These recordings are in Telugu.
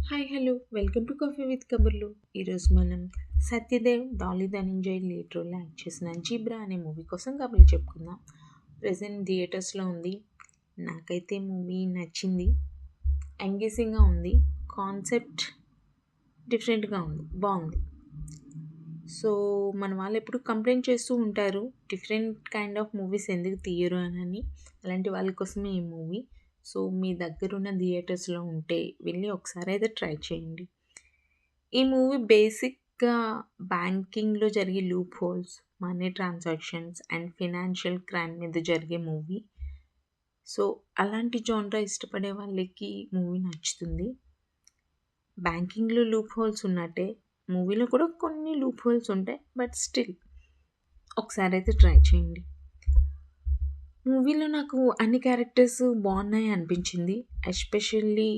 Hi hello welcome to coffee with కబుర్లు. ఈరోజు మనం సత్యదేవ్, డాలీ ధనంజయ్ లీడ్ రోల్లో యాక్ట్ చేసిన జీబ్రా అనే మూవీ కోసం కబుర్లు చెప్పుకుందాం. ప్రజెంట్ థియేటర్స్లో ఉంది. నాకైతే మూవీ నచ్చింది. ఎంగేజింగ్గా ఉంది. కాన్సెప్ట్ డిఫరెంట్గా ఉంది, బాగుంది. సో మన వాళ్ళు ఎప్పుడు కంప్లైంట్ చేస్తూ ఉంటారు డిఫరెంట్ కైండ్ ఆఫ్ మూవీస్ ఎందుకు తీయరు అని. అలాంటి వాళ్ళ కోసమే ఈ మూవీ. సో మీ దగ్గరున్న థియేటర్స్లో ఉంటే వెళ్ళి ఒకసారి అయితే ట్రై చేయండి. ఈ మూవీ బేసిక్గా బ్యాంకింగ్లో జరిగే loop holes, money transactions and financial crime మీద జరిగే మూవీ. సో అలాంటి జోనరా ఇష్టపడే వాళ్ళకి మూవీ నచ్చుతుంది. బ్యాంకింగ్లో లూప్ హోల్స్ ఉన్నట్టే మూవీలో కూడా కొన్ని లూప్ హోల్స్ ఉంటాయి, బట్ స్టిల్ ఒకసారి అయితే ట్రై చేయండి. మూవీలో నాకు అన్ని క్యారెక్టర్స్ బాగున్నాయి అనిపించింది. ఎస్పెషల్లీ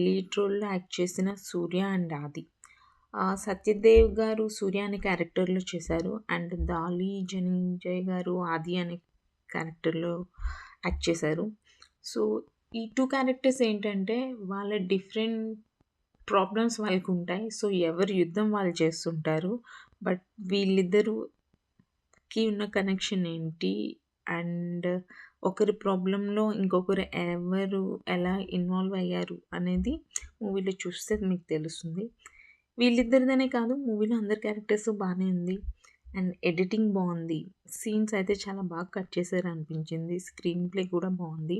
లీడ్ రోల్లో యాక్ట్ చేసిన సూర్య అండ్ ఆది. సత్యదేవ్ గారు సూర్య అనే క్యారెక్టర్లో చేశారు, అండ్ డాలీ ధనంజయ్ గారు ఆది అనే క్యారెక్టర్లో యాక్ట్ చేశారు. సో ఈ టూ క్యారెక్టర్స్ ఏంటంటే వాళ్ళ డిఫరెంట్ ప్రాబ్లమ్స్ వాళ్ళకు ఉంటాయి. సో ఎవరి యుద్ధం వాళ్ళు చేస్తుంటారు. బట్ వీళ్ళిద్దరికి ఉన్న కనెక్షన్ ఏంటి, అండ్ ఒకరి ప్రాబ్లంలో ఇంకొకరు ఎవరు ఎలా ఇన్వాల్వ్ అయ్యారు అనేది మూవీలో చూస్తే మీకు తెలుస్తుంది. వీళ్ళిద్దరిదనే కాదు, మూవీలో అందరి క్యారెక్టర్స్ బాగానే ఉంది. అండ్ ఎడిటింగ్ బాగుంది. సీన్స్ అయితే చాలా బాగా కట్ చేశారు అనిపించింది. స్క్రీన్ ప్లే కూడా బాగుంది.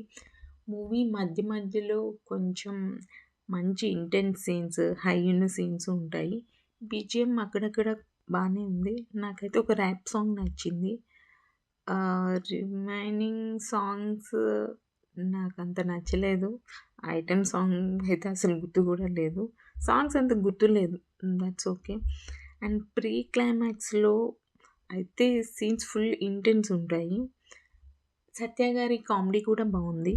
మూవీ మధ్య మధ్యలో కొంచెం మంచి ఇంటెన్స్ సీన్స్, హై ఉన్న సీన్స్ ఉంటాయి. బీజిఎం అక్కడక్కడ బాగానే ఉంది. నాకైతే ఒక ర్యాప్ సాంగ్ నచ్చింది. రిమైనింగ్ సాంగ్స్ నాకంత నచ్చలేదు. ఐటెమ్ సాంగ్ అయితే అసలు గుర్తు కూడా లేదు. సాంగ్స్ అంత గుర్తు లేదు, దట్స్ ఓకే. అండ్ ప్రీ క్లైమాక్స్లో అయితే సీన్స్ ఫుల్ ఇంటెన్స్ ఉంటాయి. సత్య గారి కామెడీ కూడా బాగుంది,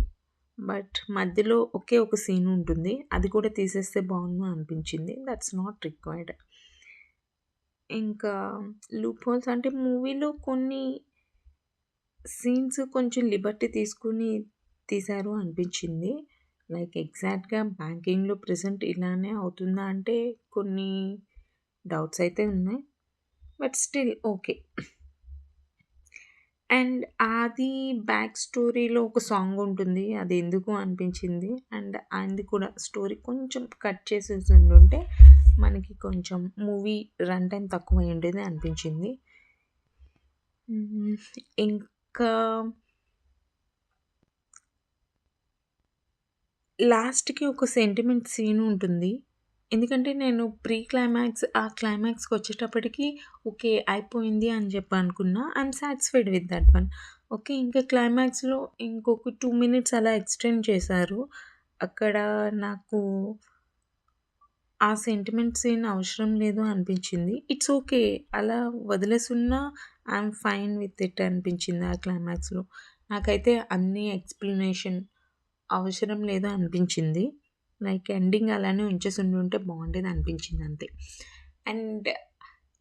బట్ మధ్యలో ఒకే ఒక సీన్ ఉంటుంది, అది కూడా తీసేస్తే బాగుండు అనిపించింది. That's not required. ఇంకా లూప్ హోల్స్ అంటే మూవీలో కొన్ని సీన్స్ కొంచెం లిబర్టీ తీసుకుని తీశారు అనిపించింది. లైక్ ఎగ్జాక్ట్గా బ్యాంకింగ్లో ప్రెజెంట్ ఇలానే అవుతుందా అంటే కొన్ని డౌట్స్ అయితే ఉన్నాయి, బట్ స్టిల్ ఓకే. అండ్ అది బ్యాక్ స్టోరీలో ఒక సాంగ్ ఉంటుంది, అది ఎందుకు అనిపించింది. అండ్ అది కూడా స్టోరీ కొంచెం కట్ చేసేసి ఉంటే మనకి కొంచెం మూవీ రన్ టైం తక్కువ ఉండేది అనిపించింది. ఇంకా లాస్ట్కి ఒక సెంటిమెంట్ సీన్ ఉంటుంది. ఎందుకంటే నేను ప్రీ క్లైమాక్స్ ఆ క్లైమాక్స్కి వచ్చేటప్పటికి ఓకే అయిపోయింది అని చెప్పి అనుకున్నా. I'm satisfied with that one. Okay, ఇంకా క్లైమాక్స్లో ఇంకొక 2 minutes అలా ఎక్స్టెండ్ చేశారు. అక్కడ నాకు ఆ సెంటిమెంట్ సీన్ అవసరం లేదు అనిపించింది. ఇట్స్ ఓకే, అలా వదిలేసున్నా ఐఎమ్ ఫైన్ విత్ ఇట్ అనిపించింది. ఆ క్లైమాక్స్లో నాకైతే అన్ని ఎక్స్ప్లెనేషన్ అవసరం లేదు అనిపించింది. లైక్ ఎండింగ్ అలానే ఉంచేసి ఉంటే బాగుండేది అనిపించింది అంతే. అండ్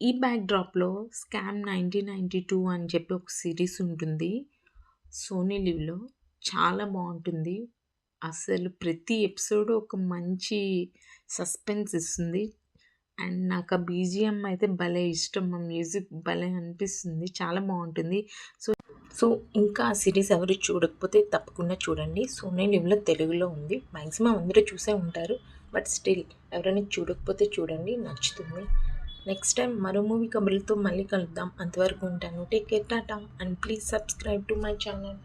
ఈ బ్యాక్ డ్రాప్లో స్కామ్ 1992 అని చెప్పి ఒక సిరీస్ ఉంటుంది సోనీ లివ్లో. చాలా బాగుంటుంది. అసలు ప్రతి ఎపిసోడ్ ఒక మంచి సస్పెన్స్ ఇస్తుంది. అండ్ నాకు ఆ బీజిఎం అయితే భలే ఇష్టం. ఆ మ్యూజిక్ భలే అనిపిస్తుంది, చాలా బాగుంటుంది. సో ఇంకా ఆ సిరీస్ ఎవరు చూడకపోతే తప్పకుండా చూడండి. సోనీ లివ్లో తెలుగులో ఉంది. మ్యాక్సిమం అందరూ చూసే ఉంటారు, బట్ స్టిల్ ఎవరైనా చూడకపోతే చూడండి, నచ్చుతుంది. నెక్స్ట్ టైం మరో మూవీ కబుర్లతో మళ్ళీ కలుద్దాం. అంతవరకు ఉంటాను. Take care, Tata, and please subscribe to my channel.